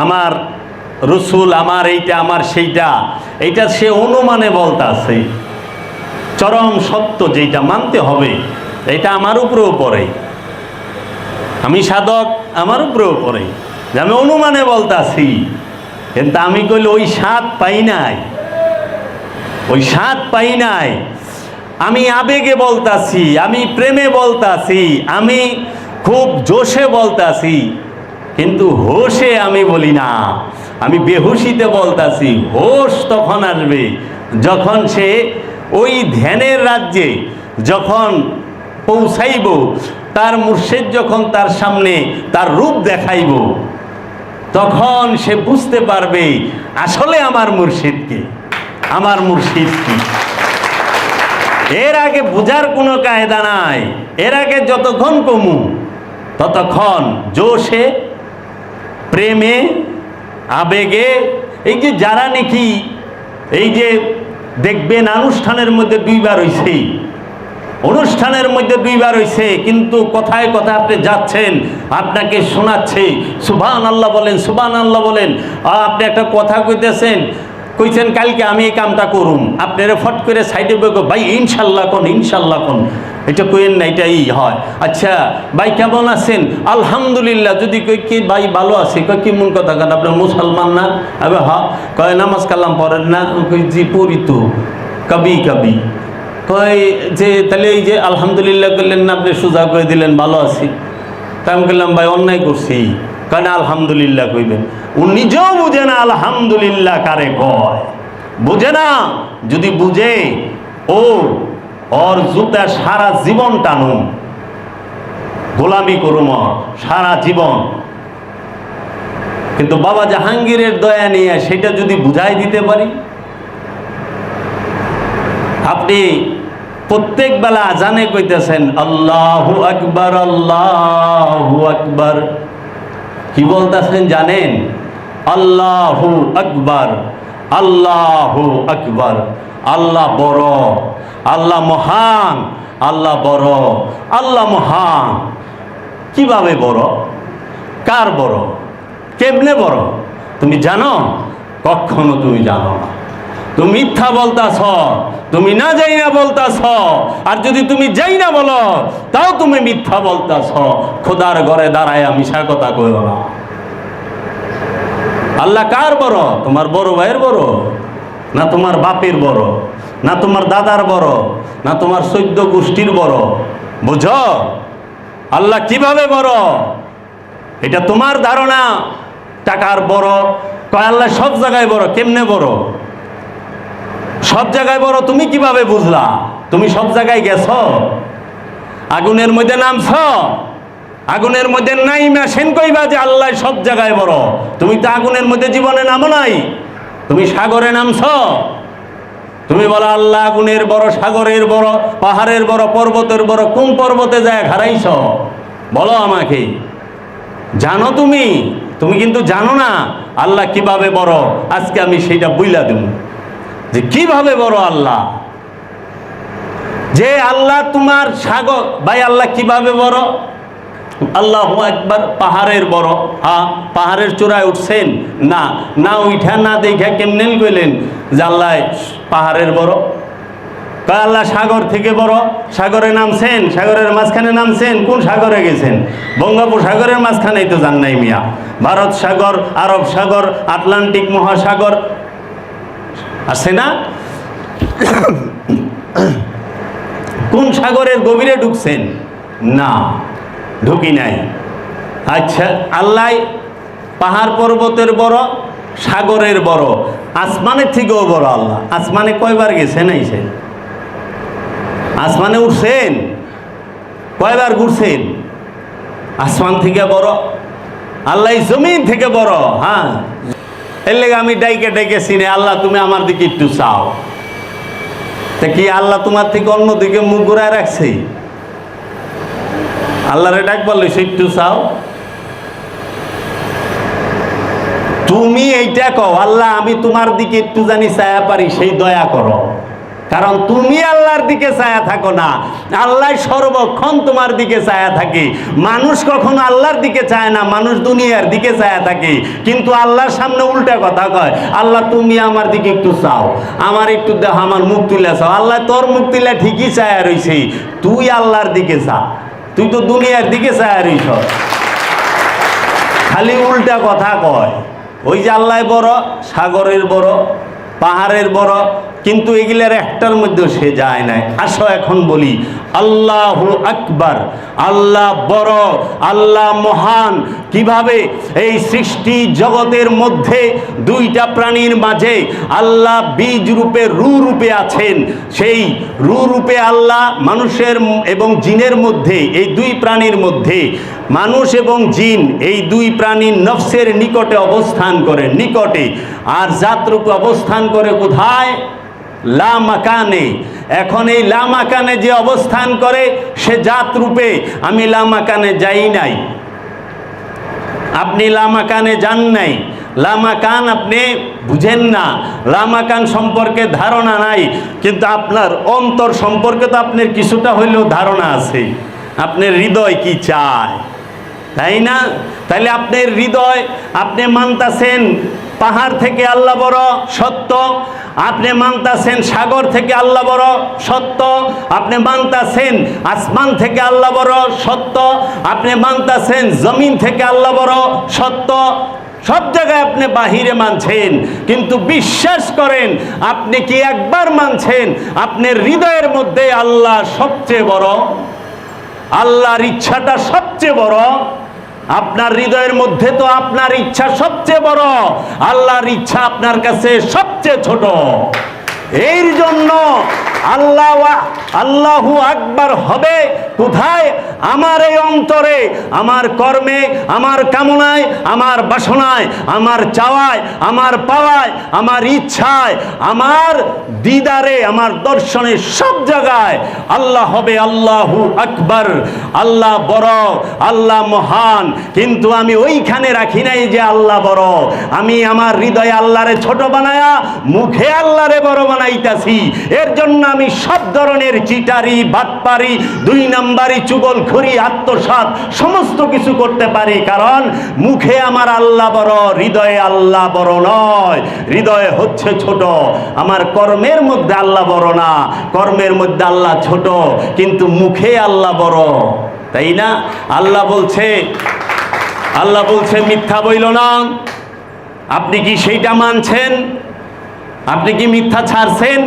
আমার রসুল, আমার এইটা, আমার সেইটা, এইটা সে অনুমানে বলতাছে। চরম সত্য যেটা মানতে হবে, এটা আমার উপরেও পড়ে। আমি সাধক, আমার উপরেও পড়ে যে আমি অনুমানে বলতাছি, কিন্তু আমি কইলে ওই স্বাদ পাই নাই, ওই স্বাদ পাই নাই। আমি আবেগে বলতাছি, আমি প্রেমে বলতাছি, আমি খুব জোশে বলতাছি, কিন্তু হোশে আমি বলি না। আমি বেহুশিতে বলতাছি। হোশ তখন আসবে যখন সে ওই ধ্যানের রাজ্যে যখন পৌঁছাইব, তার মুর্শিদ যখন তার সামনে তার রূপ দেখাইব, তখন সে বুঝতে পারবে আসলে আমার মুর্শিদকে, আমার মুর্শিদ কি। এর আগে বোঝার কোনো কায়দা নাই। এর আগে যতক্ষণ কমু ততক্ষণ জোশে, প্রেমে, আবেগে, এই যে যারা নাকি এই যে দেখবেন অনুষ্ঠানের মধ্যে দুইবার হইছে, অনুষ্ঠানের মধ্যে দুইবার হইছে, কিন্তু কথায় কথায় আপনি যাচ্ছেন, আপনাকে শোনাচ্ছে সুবহান আল্লাহ বলেন, সুবহান আল্লাহ বলেন। আপনি একটা কথা কইতেছেন, কইছেন কালকে আমি এই কামটা করুম, আপনারা ফট করে সাইডে বলবো ভাই ইনশাল্লাহ কোন, ইনশাল্লাহ কোন, এটা কইেন না, এটাই হয়। আচ্ছা ভাই কেমন আছেন? আলহামদুলিল্লাহ। যদি কই কি ভাই ভালো আছি, কই কি মন কথা কেন, আপনার মুসলমান না? আবে হ্যাঁ। কয় নামাজ কালাম পড়েন না? কই জি পড়ি তো, কবি কবি। কয় যে তাহলে এই যে আলহামদুলিল্লাহ করলেন না, আপনি সোজা করে দিলেন ভালো আছি। তাই আমি বললাম ভাই অন্যায় করছি, কেন আলহামদুলিল্লাহ কইবেন? ও নিজেও বুঝে না আলহামদুলিল্লাহ কারে কয়, বুঝে না। যদি বুঝে ওর জুতা সারা জীবন টানুম, গোলামি করুম সারা জীবন। কিন্তু বাবা জাহাঙ্গীরের দয়া নিয়ে সেটা যদি বুঝাই দিতে পারি, আপনি প্রত্যেক বেলা আজানে কইতেছেন আল্লাহু আকবার, আল্লাহু আকবার। কি বলতেছেন জানেন? আল্লাহু আকবার, আল্লাহু আকবার। আল্লাহ বড়, আল্লাহ মহান, আল্লাহ বড়, আল্লাহ মহান। কিভাবে বড়? কার বড়? কেমনে বড়? তুমি জানো? কখনো তুমি জানো না। তুমি মিথ্যা বলতাছ, তুমি না যাই না বলতাছ। আর যদি তুমি যাই না বলো তাও তুমি মিথ্যা বলতাছ। খোদার ঘরে দাঁড়ায় মিশা কথা কইও না। আল্লাহ কার বড়? তোমার বড় ভাইয়ের বড়, না তোমার বাপের বড়, না তোমার দাদার বড়, না তোমার 14 গোষ্ঠীর বড়? বুঝো আল্লাহ কিভাবে বড়? এটা তোমার ধারণা টাকার বড়। কয় আল্লাহ সব জায়গায় বড়। কেমনে বড়? সব জায়গায় বড় তুমি কিভাবে বুঝলা? তুমি সব জায়গায় গেছো? আগুনের মধ্যে নামছ? আগুনের মধ্যে নাইমা সেন কইবা যে আল্লাহ সব জায়গায় বড়? তুমি তো আগুনের মধ্যে জীবনে নামো নাই। তুমি সাগরে নামছ, তুমি বলো আল্লাহ আগুনের বড়, সাগরের বড়, পাহাড়ের বড়, পর্বতের বড়। কোন পর্বতে যায় হারাইছ? বলো আমাকে। জানো তুমি? তুমি কিন্তু জানো না আল্লাহ কিভাবে বড়। আজকে আমি সেইটা বুইলা দেব যে কিভাবে বড় আল্লাহ। যে আল্লাহ তোমার সাগর, ভাই আল্লাহ কিভাবে বড়? আল্লাহু আকবার। পাহাড়ের বড়? হ্যাঁ। পাহাড়ের চূড়ায় উঠছেন? না, না উঠা না দেখা কেমনে কইলেন যে আল্লাহ পাহাড়ের বড়? আল্লাহ সাগর থেকে বড়। সাগরে নামছেন? সাগরের মাঝখানে নামছেন? কোন সাগরে গেছেন? বঙ্গোপসাগরের মাঝখানেই তো যান নাই মিয়া। ভারত সাগর, আরব সাগর, আটলান্টিক মহাসাগর আছে না? কোন সাগরের গভীরে ঢুকছেন? না, ঢুকি নাই। আচ্ছা আল্লাহ পাহাড় পর্বতের বড়, সাগরের বড়, আসমানের থেকেও বড় আল্লাহ। আসমানে কয়বার গেছেন? আইছেন? আসমানে উঠছেন? কয়বার ঘুরছেন? আসমান থেকে বড় আল্লাহ, জমিন থেকে বড়। হ্যাঁ, এর লেগে আমি ডাইকে ডাইকে চিনি আল্লাহ তুমি আমার দিকে একটু চাও। তা কি আল্লাহ তোমার থেকে অন্যদিকে মুখ ঘুরায় রাখছে? আল্লাহরে ডাক বললে সে একটু চাও। তুমি এইটা কও আল্লাহ আমি তোমার দিকে একটু জানি চায়া পারি, সেই দয়া করো। কারণ তুমি আল্লাহর দিকে চায়া থাকো না, আল্লাহ সর্বক্ষণ তোমার দিকে চায়া থাকে। মানুষ কখনো আল্লাহর দিকে চায় না, মানুষ দুনিয়ার দিকে চায়া থাকে। কিন্তু আল্লাহর সামনে উল্টা কথা কয়, আল্লাহ তুমি আমার দিকে একটু চাও, আমার একটু দেখ, আমার মুখ তুলে চাও। আল্লাহ তোর মুখ তুলে ঠিকই চায়া রইছে, তুই আল্লাহর দিকে চা, তুই তো দুনিয়ার দিকে চায়া রইছ। খালি উল্টা কথা কয়। ওই যে আল্লাহ বড়, সাগরের বড়, পাহাড়ের বড়, কিন্তু এগুলার একটার মধ্যে সে যায় নাই। আসো এখন বলি আল্লাহু আকবার, আল্লাহ বড়, আল্লাহ মহান। কিভাবে এই সৃষ্টি জগতের মধ্যে দুইটা প্রাণীর মাঝে আল্লাহ বীজ রূপে রু রূপে আছেন। সেই রু রূপে আল্লাহ মানুষের এবং জিনের মধ্যে, এই দুই প্রাণীর মধ্যে মানুষ এবং জিন এই দুই প্রাণীর নফসের নিকটে অবস্থান করে, নিকটে। আর জাত রূপে অবস্থান করে কোথায়? লা মাকানে। এখন এই লা মাকানে যে অবস্থান করে সে জাত রূপে। আমি লা মাকানে যাই নাই, আপনি লা মাকানে যান নাই। লা মাকান আপনি বুঝেন না, লা মাকান সম্পর্কে ধারণা নাই, কিন্তু আপনার অন্তর সম্পর্কে তো আপনার কিছুটা হইলেও ধারণা আছে। আপনার হৃদয় কি চায়, তাই না? তাহলে আপনার হৃদয়, আপনি মানতাছেন পাহাড় থেকে আল্লাহ বড়, সত্য। আপনি মানতাছেন সাগর থেকে আল্লাহ বড়, সত্য। আপনি মানতাছেন আসমান থেকে আল্লাহ বড়, সত্য। আপনি মানতাছেন জমিন থেকে আল্লাহ বড়, সত্য। সব জায়গায় আপনি বাহিরে মানছেন, কিন্তু বিশ্বাস করেন, আপনি কি একবার মানছেন আপনার হৃদয়ের মধ্যে আল্লাহ সবচেয়ে বড়, আল্লাহর ইচ্ছাটা সবচেয়ে বড়? আপনার হৃদয়ের মধ্যে তো আপনার ইচ্ছা সবচেয়ে বড়, আল্লাহর ইচ্ছা আপনার কাছে সবচেয়ে ছোট। এর জন্য আল্লাহু আকবার হবে কোথায়? আমার এই অন্তরে, আমার কর্মে, আমার কামনায়, আমার বাসনায়, আমার চাওয়ায়, আমার পাওয়ায়, আমার ইচ্ছায়, আমার দিদারে, আমার দর্শনে, সব জায়গায় আল্লাহ হবে আল্লাহু আকবার। আল্লাহ বড়, আল্লাহ মহান। কিন্তু আমি ওইখানে রাখি নাই যে আল্লাহ বড়, আমি আমার হৃদয়ে আল্লাহরে ছোট বানায়া মুখে আল্লাহরে বড় বানাইতাছি। এর জন্য আমি সব ধরনের চিটারি, বাটপারি, দুই নাম্বারি, চুগলখড়ি, আত্মসাৎ সমস্ত কিছু করতে পারি, কারণ মুখে আমার আল্লাহ বড়, হৃদয়ে আল্লাহ বড় নয়, হৃদয়ে হচ্ছে ছোট। আমার কর্মের মধ্যে আল্লাহ বড় না, কর্মের মধ্যে আল্লাহ ছোট, কিন্তু মুখে আল্লাহ বড়, তাই না? আল্লাহ বলছে মিথ্যা বইল না। আপনি কি সেইটা মানছেন? আপনি কি মিথ্যা ছাড়ছেন?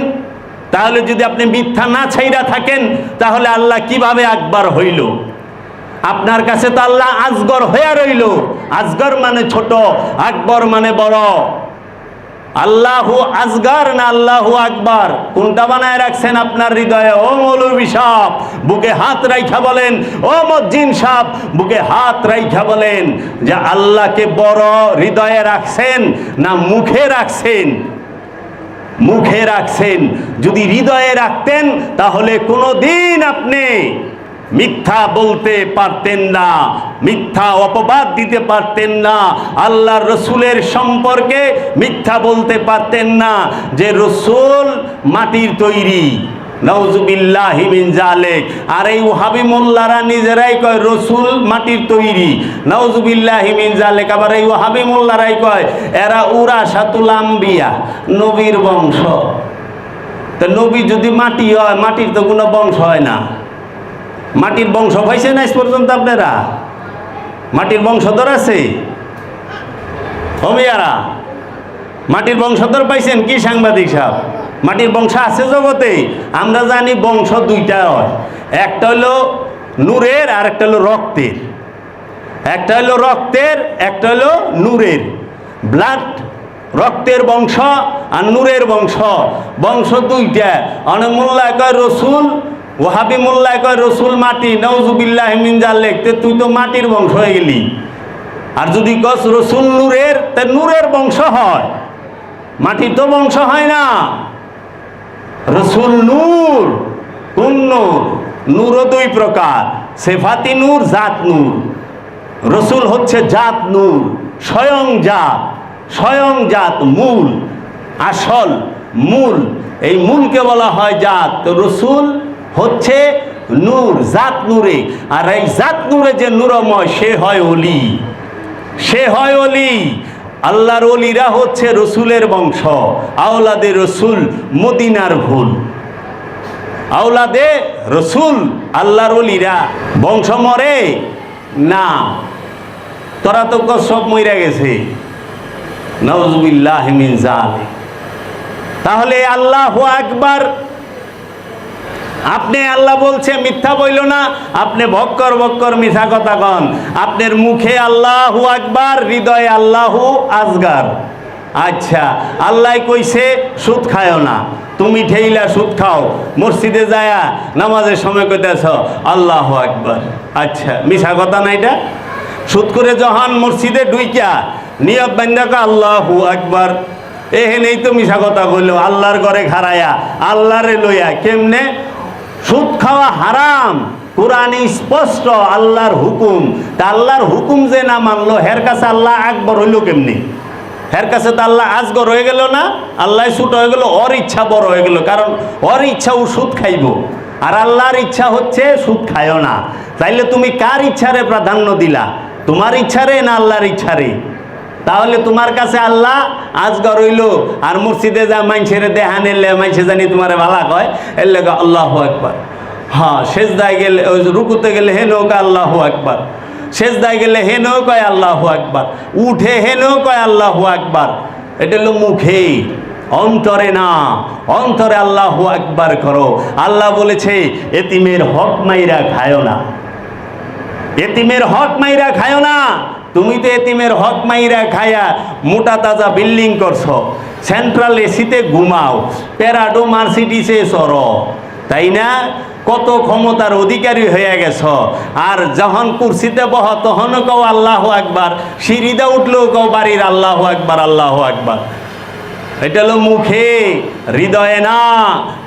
তাহলে যদি আপনি মিথ্যা না ছাইরা থাকেন, তাহলে আল্লাহ কিভাবে আকবার হইল? আপনার কাছে তো আল্লাহ আজগর হইয়া রইল। আজগর মানে ছোট, আকবর মানে বড়। আল্লাহু আজগর না আল্লাহু আকবার, কোনটা বানায় রাখছেন আপনার হৃদয়ে? ও মৌলভী সাহেব বুকে হাত রাইখা বলেন, ও মজ্জিন সাহেব বুকে হাত রাইখা বলেন যে আল্লাহকে বড় হৃদয়ে রাখছেন না মুখে রাখছেন? মুখে রাখছেন। যদি হৃদয়ে রাখতেন তাহলে কোনোদিন আপনি মিথ্যা বলতে পারতেন না, মিথ্যা অপবাদ দিতে পারতেন না, আল্লাহর রসুলের সম্পর্কে মিথ্যা বলতে পারতেন না যে রসুল মাটির তৈরি। নাউজুবিল্লাহি মিন যালিক। আর এই ওহাবি মোল্লারা নিজেরাই কয় রসুল মাটির তৈরি, নাউজুবিল্লাহি মিন যালিক। আবার এই ওহাবি মোল্লারাই কয় এরা উরাসাতুল আম্বিয়া, নবীর বংশ। তো নবী যদি মাটি হয়, মাটির তো কোনো বংশ হয় না। মাটির বংশ পাইছেন আজ পর্যন্ত আপনারা? মাটির বংশধর আছে? হোমিয়ারা মাটির বংশধর পাইছেন? কি সাংবাদিক সাহেব, মাটির বংশ আছে জগতে? আমরা জানি বংশ দুইটা হয়, একটা হলো নূরের আর একটা হলো রক্তের। একটা হলো রক্তের, একটা হলো নূরের। ব্লাড, রক্তের বংশ আর নূরের বংশ। বংশ দুইটা। অনেক মোল্লা কয় রসুল, ওহাবি মোল্লা কয় রসুল মাটি, নাউজুবিল্লাহি মিন যালিক। তুই তো মাটির বংশ হয়ে গেলি। আর যদি কস রসুল নূরের, তা নূরের বংশ হয়, মাটির তো বংশ হয় না। রসুল নূর। কোন নূর? নূরও দুই প্রকার, সেফাতি নূর, জাত নূর। রসুল হচ্ছে জাত নূর, স্বয়ং জাত, স্বয়ং জাত, মূল, আসল। মূল, এই মূলকে বলা হয় জাত। তো রসুল হচ্ছে নূর, জাত নূরে, আর এই জাত নূরে যে নূরময় সে হয় অলি, সে হয় অলি। আল্লাহর অলিরা হচ্ছে রসুলের বংশ, আওলাদে রসুল মদিনার ভুল, আওলাদে রসুল আল্লাহর অলিরা। বংশ মরে না, তোরা তো সব মইরা গেছে, নাউযুবিল্লাহি মিন যালিক। তাহলে আল্লাহু আকবার, আপনি আল্লাহ বলছে মিথ্যা বইল না, আপনি ভক্কর ভক্কর মিথ্যা কথা কন। আপনার মুখে আল্লাহু আকবার, হৃদয়ে আল্লাহু আসগার। আচ্ছা, আল্লাহ কইছে সুদ খায়ও না, তুমি ঠেইলা সুদ খাও, মসজিদে যায়া নামাজের সময় কইতেছ আল্লাহু আকবার। আচ্ছা, মিথ্যা কথা না এটা? সুদ করে যখন মসজিদে ঢুইকা নিয়ত বান্ধাকা আল্লাহু আকবার, এহেনেই তো মিশা কথা কইল। আল্লাহর ঘরে খাড়ায়া আল্লাহরে লইয়া কেমনে? সুদ খাওয়া হারাম, কোরআনে স্পষ্ট আল্লাহর হুকুম। তা আল্লাহর হুকুম যে না মানলো, হের কাছে আল্লাহ আকবর হইল কেমনি? হের কাছে তো আল্লাহ আজগর হয়ে গেল না, আল্লাহ ছোট হয়ে গেল, ওর ইচ্ছা বড় হয়ে গেল। কারণ ওর ইচ্ছা ও সুদ খাইব, আর আল্লাহর ইচ্ছা হচ্ছে সুদ খায়ও না। তাইলে তুমি কার ইচ্ছারে প্রাধান্য দিলা? তোমার ইচ্ছারে না আল্লাহর ইচ্ছারে? তাহলে তোমার কাছে আল্লাহ আজগর হইল, আর মসজিদে যা মাইনছেরে দেহান এলে মাইনছে জানি তোমারে ভালা কয়, এর লেগে আল্লাহু আকবার। হ্যাঁ, সেজদায় গেলে, ওই রুকুতে গেলে হেনও কয় আল্লাহু আকবার, সেজদায় গেলে হেনও কয় আল্লাহু আকবার, উঠে হেনও কয় আল্লাহু আকবার। এটা হলো মুখে, অন্তরে না। অন্তরে আল্লাহু আকবার করো। আল্লাহ বলেছে এতিমের হক মাইরা খায়ও না, এতিমের হক মাইরা খায়ও না। তুমি তো এতিমের হক মাইরা খায়া মোটা তাজা বিল্ডিং করছো, সেন্ট্রাল এসিতে ঘুমাও, প্যারাডো মার্সিডিসে সরো, তাই না? কত ক্ষমতার অধিকারী হয়ে গেছ। আর যখন কুরসিতে বহ তখনও কও আল্লাহু আকবার, সিঁড়িতে উঠলেও কও বাড়ির আল্লাহু আকবার, আল্লাহু আকবার। এটা হলো মুখে, হৃদয়ে না।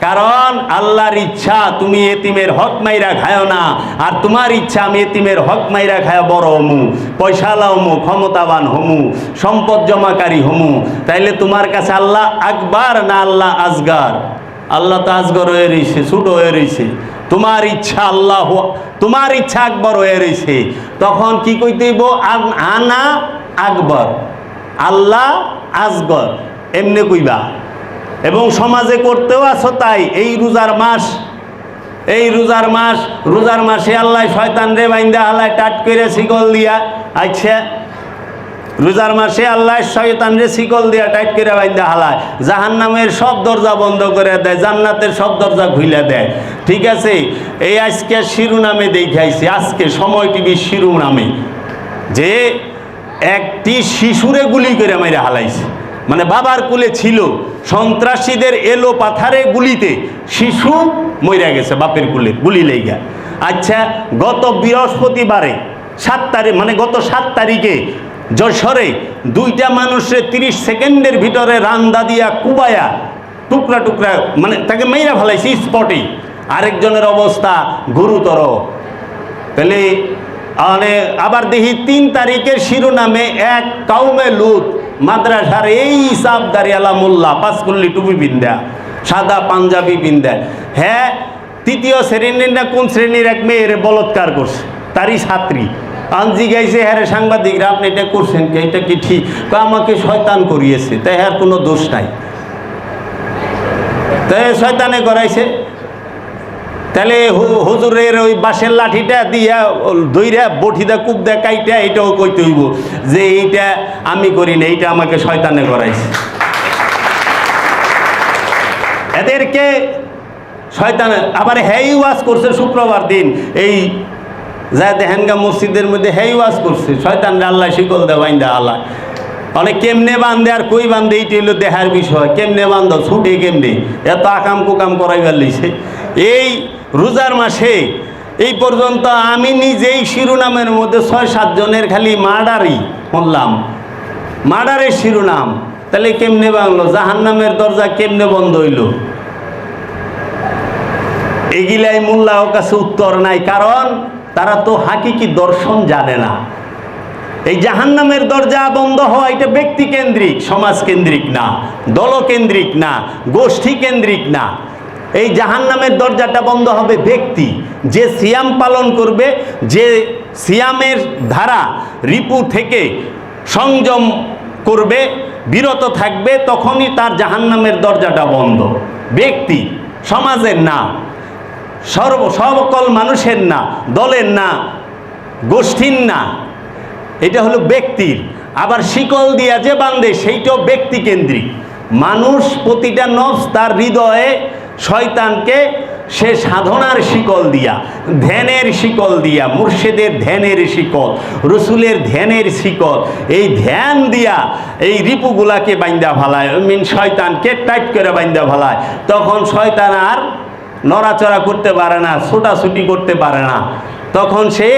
কারণ আল্লাহর ইচ্ছা তুমি এতিমের হক মাইরা খায়ও না, আর তোমার ইচ্ছা আমি এতিমের হক মাইরা খায়া বড় হমু, পয়সালা হমু, ক্ষমতাবান হমু, সম্পদ জমাকারী হমু। তাইলে তোমার কাছে আল্লাহ আকবার না আল্লাহ আসগার? আল্লাহ তো আসগর হয়ে রয়েছে, ছোট হয়ে রয়েছে। তোমার ইচ্ছা আল্লাহ, তোমার ইচ্ছা আকবর হয়ে রয়েছে। তখন কি কইতেইব? আনা আকবর, আল্লাহ আসগর, এমনি কইবা। এবং সমাজে করতেও আছো তাই। এই রোজার মাস, এই রোজার মাস, রোজার মাসে আল্লাহ শয়তান রে বাইন্দা হালায় টাট করে শিকল দিয়া। আচ্ছা, রোজার মাসে আল্লাহ শয়তান রে শিকল দিয়া টাইট করে বাইন্দা হালায়, জাহান্নামের সব দরজা বন্ধ করে দেয়, জান্নাতের সব দরজা খুলে দেয়। ঠিক আছে, এই আজকে শিরোনামে দেখাইছে, আজকে সময় টিভির শিরোনামে, যে একটি শিশুরে গুলি করে মেরে হালাইছে। মানে বাবার কোলে ছিল, সন্ত্রাসীদের এলো পাথারে গুলিতে শিশু মইরা গেছে বাপের কোলে গুলি লেগা। আচ্ছা, গত বৃহস্পতিবারে 7 তারিখ, মানে গত 7 তারিখে যশোরে দুইটা মানুষের 30 সেকেন্ডের ভিতরে রান্দা দিয়া কুবায়া টুকরা টুকরা, মানে তাকে মেইরা ফেলাইছে স্পটেই। আরেকজনের অবস্থা গুরুতর। তাহলে আবার দেখি 3 তারিখের শিরোনামে এক কাউমে লুত মাদ্রাসার এই সাবদারিয়ালা মোল্লা, পাঁচকুল্লি টুপি পিন্দা, সাদা পাঞ্জাবি পিন্দা, হ্যাঁ 3য় শ্রেণীর না কোন শ্রেণীর এক মেয়ের বলৎকার করছে, তারই ছাত্রী। আনজি গাইছে, হ্যাঁ রে সাংবাদিকরা আপনি এটা করছেন কি, এটা কি ঠিক? আমাকে শয়তান করিয়েছে, তাই হ্যাঁ কোনো দোষ নাই, তাই শয়তানে করাইছে। তাহলে হুজুরের ওই বাঁশের লাঠিটা দিয়া দইরা বঠিদা কূপ দেয়া কাইটা এটাও কইতে হইব যে এইটা আমি করি না, এইটা আমাকে শয়তানে করাইছে। এদেরকে শয়তান আবার হেই ওয়াজ করছে শুক্রবার দিন, এই যা দেহেনগা মসজিদের মধ্যে হেই ওয়াজ করছে, শয়তান আল্লাহ শিকল দে বাইন্দা আল্লাহ। অনেক কেমনে বান্ধে আর কই বান্ধে এইটি হলো দেখার বিষয়। কেমনে বান্ধ, ছুটে কেমনে, এত আকাম কুকাম করাইবার লইছে। এই রোজার মাসে এই পর্যন্ত আমি নিজেই শিরোনামের মধ্যে 6-7 জনের খালি মার্ডারই শুনলাম, মার্ডারের শিরোনাম। তাহলে কেমনে বাংলো, জাহান্নামের দরজা কেমনে বন্ধ হইল? এগুলাই মোল্লার কাছে উত্তর নাই, কারণ তারা তো হাকিকি দর্শন জানে না। এই জাহান্নামের দরজা বন্ধ হওয়া এটা ব্যক্তি কেন্দ্রিক, সমাজ কেন্দ্রিক না, দলকেন্দ্রিক না, গোষ্ঠী কেন্দ্রিক না। এই জাহান্নামের দরজাটা বন্ধ হবে ব্যক্তি যে সিয়াম পালন করবে, যে সিয়ামের ধারা রিপু থেকে সংযম করবে, বিরত থাকবে, তখনই তার জাহান্নামের দরজাটা বন্ধ। ব্যক্তি, সমাজের না, সকল মানুষের না, দলের না, গোষ্ঠীর না, এটা হলো ব্যক্তির। আবার শিকল দিয়া যে বান্ধে সেইটাও ব্যক্তি কেন্দ্রিক। মানুষ প্রতিটা নফস তার হৃদয়ে শয়তানকে সে সাধনার শিকল দিয়া, ধ্যানের শিকল দিয়া, মুর্শিদের ধ্যানের শিকল, রসুলের ধ্যানের শিকল, এই ধ্যান দিয়া এই রিপুগুলাকে বাইন্দা ফেলায়, শয়তানকে টাইট করে বাইন্দা ফেলায়। তখন শয়তান আর নড়াচড়া করতে পারে না, ছোটাছুটি করতে পারে না, তখন সে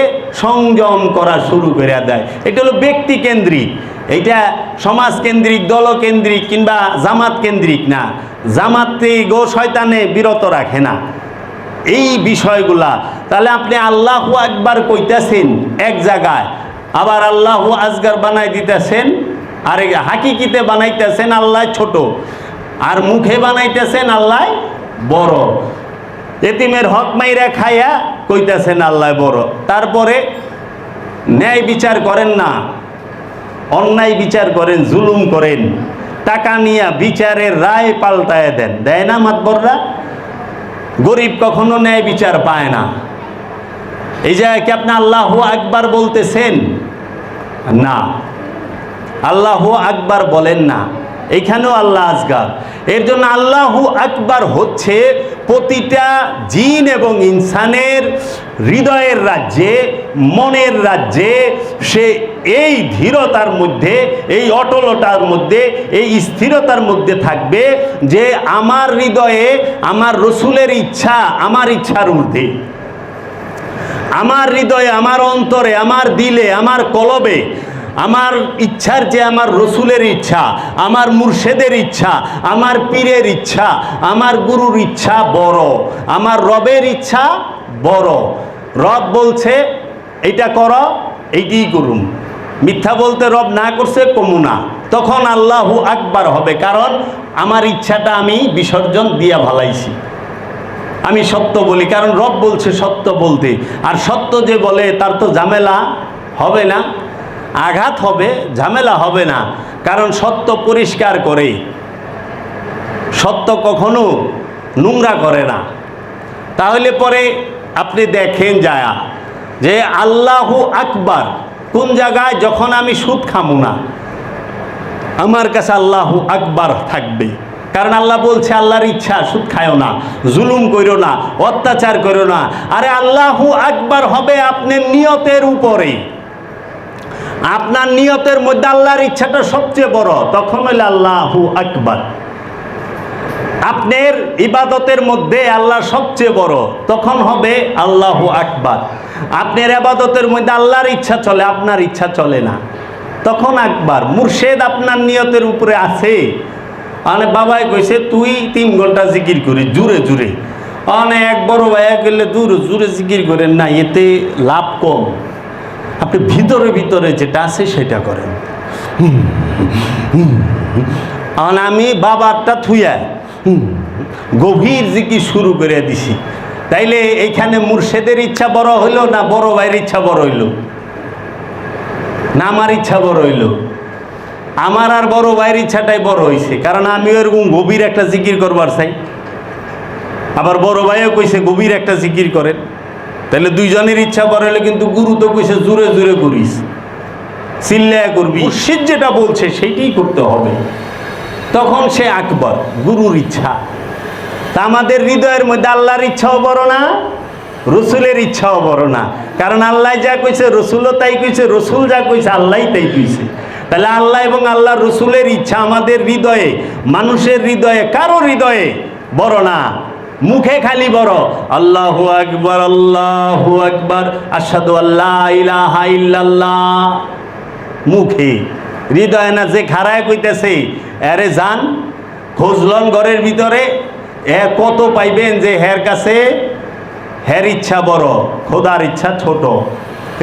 সংযম করা শুরু করে দেয়। এটা হলো ব্যক্তি কেন্দ্রিক, এইটা সমাজ কেন্দ্রিক, দলকেন্দ্রিক কিংবা জামাত কেন্দ্রিক না। জামাতে গো শয়তানে বিরত রাখে না এই বিষয়গুলা। তাহলে আপনি আল্লাহু আকবার কইতেছেন এক জায়গায়, আবার আল্লাহু আসগার বানাই দিতেছেন আর হাকিকিতে বানাইতেছেন আল্লাহ ছোট, আর মুখে বানাইতেছেন আল্লাহ বড়। এতিমের হক মাইরা খাইয়া কইতেছেন আল্লাহ বড়, তারপরে ন্যায় বিচার করেন না, অন্যায় বিচার করেন, জুলুম করেন, টাকা নিয়ে বিচারের রায় পাল্টায় দেন। দেয় না মাতবররা? গরিব কখনো ন্যায় বিচার পায় না। এই জায়গায় কি আপনি আল্লাহু আকবার বলতেছেন? না, আল্লাহু আকবার বলেন না, এইখানেও আল্লাহ আসগার। এর জন্য আল্লাহু আকবার হচ্ছে প্রতিটা জিন এবং ইনসানের হৃদয়ের রাজ্যে, মনের রাজ্যে সে এই ধীরতার মধ্যে, এই অটলতার মধ্যে, এই স্থিরতার মধ্যে থাকবে যে আমার হৃদয়ে আমার রসুলের ইচ্ছা আমার ইচ্ছার ঊর্ধ্বে, আমার হৃদয়ে, আমার অন্তরে, আমার দিলে, আমার কলবে আমার ইচ্ছার যে আমার রসুলের ইচ্ছা, আমার মুর্শেদের ইচ্ছা, আমার পীরের ইচ্ছা, আমার গুরুর ইচ্ছা বড়, আমার রবের ইচ্ছা বড়। রব বলছে এইটা করো, এইটাই করুন। মিথ্যা বলতে রব না করছে কমু না, তখন আল্লাহু আকবার হবে, কারণ আমার ইচ্ছাটা আমি বিসর্জন দিয়া ভালাইছি। আমি সত্য বলি, কারণ রব বলছে সত্য বলতে। আর সত্য যে বলে তার তো ঝামেলা হবে না, আঘাত হবে, ঝামেলা হবে না, কারণ সত্য পরিষ্কার করে, সত্য কখনো নোংরা করে না। তাহলে পরে আপনি দেখেন যায়া যে আল্লাহু আকবার কোন জায়গায়, যখন আমি সুদ খামু না, আমার কাছে আল্লাহু আকবার থাকবে, কারণ আল্লাহ বলছে আল্লাহর ইচ্ছা, সুদ খায়ও না, জুলুম করো না, অত্যাচার করো না। আরে আল্লাহু আকবার হবে আপনার নিয়তের উপরে, আপনার নিয়তের মধ্যে আল্লাহর ইচ্ছাটা সবচেয়ে বড়, তখন হইলে আল্লাহু আকবার। আপনার ইবাদতের মধ্যে আল্লাহ সবচেয়ে বড়, তখন হবে আল্লাহু আকবার। আপনার ইবাদতের মধ্যে আল্লাহর ইচ্ছা চলে, আপনার ইচ্ছা চলে না, তখন আকবার। মুর্শেদ আপনার নিয়তের উপরে আছে। মানে বাবাই কইছে তুই 3 ঘন্টা জিকির করি জুড়ে জুড়ে, অনেক এক বড় ভাইয়া গেলে দূর জুড়ে জিকির করেন না, এতে লাভ কম। আপনি ভিতরে ভিতরে যেটা আছে সেটা করেন। আমি বাবারটা থুইয়া গভীর জিকির শুরু করে দিছি, তাইলে এইখানে মুর্শেদের ইচ্ছা বড় হইল না বড় ভাইয়ের ইচ্ছা বড় হইল? না আমার ইচ্ছা বড় হইল। আমার আর বড় ভাইয়ের ইচ্ছাটাই বড় হয়েছে, কারণ আমি এরকম গভীর একটা জিকির করবার চাই। আবার বড় ভাইও কইছে গভীর একটা জিকির করেন, তাহলে দুইজনের ইচ্ছা বড় হলে, কিন্তু গুরু তো কইছে জোরে জোরে করিস, চিল্লায় করবি, মুর্শিদ যেটা বলছে সেইটাই করতে হবে, তখন সে আকবর, গুরুর ইচ্ছা। তা আমাদের হৃদয়ের মধ্যে আল্লাহর ইচ্ছাও বড় না, রসুলের ইচ্ছাও বড় না, কারণ আল্লাহ যা কইছে রসুলও তাই কইছে, রসুল যা কইছে আল্লাহ তাই কইছে। তাহলে আল্লাহ এবং আল্লাহ রসুলের ইচ্ছা আমাদের হৃদয়ে, মানুষের হৃদয়ে, কারো হৃদয়ে বড় না, মুখে খালি বড় আল্লাহু আকবার, আল্লাহু আকবার, আশহাদু আল্লা ইলাহা ইল্লাল্লাহ, মুখে, হৃদয় না। যে খাড়ায় কইতেছে আরে যান খোঁজলন ঘরের ভিতরে, কত পাইবেন যে হের কাছে হের ইচ্ছা বড়, খোদার ইচ্ছা ছোট।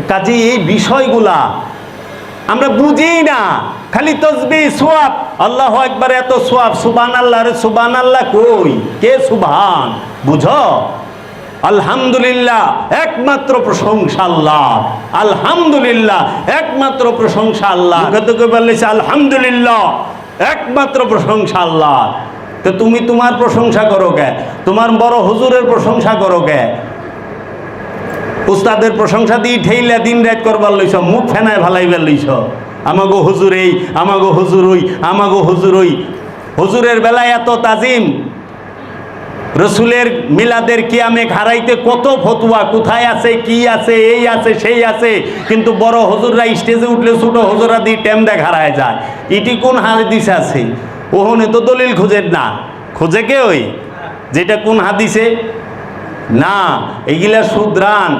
কাজে এই বিষয়গুলা আমরা বুঝি না, খালি তসবিহ সোয়াব, আল্লাহু আকবার, এত সোয়াব, সুবহানাল্লাহ। রে সুবহানাল্লাহ কই? কে সুবহান বুঝো? আলহামদুলিল্লাহ একমাত্র প্রশংসা আল্লাহ, আলহামদুলিল্লাহ একমাত্র প্রশংসা আল্লাহ। আলহামদুলিল্লাহ একমাত্র প্রশংসা আল্লাহ। তো তুমি তোমার প্রশংসা করো কে? তোমার বড় হুজুরের প্রশংসা করো কে? উস্তাদের প্রশংসা দিয়ে ঠেইলা দিন রাত করবার লইছ, মুখ ফেনায় ভালাইবার লইছ। আমাগো হুজুর এই, আমাগো হুজুর ওই, আমাগো হুজুর ওই। হুজুরের বেলায় এত তাজিম, রসুলের মিলাদের কিয়ামে হারাইতে কত ফতুয়া, কোথায় আছে, কি আছে, এই আছে, সেই আছে, কিন্তু বড় হুজুররা স্টেজে উঠলে ছোট হুজুররা দিয়ে টেম দেখ হারায় যায়। এটি কোন হাদিসে আছে? ওহনে তো দলিল খোঁজেন না, খোঁজে কে ওই যেটা কোন হাদিসে? না, এইগুলা শুধরান।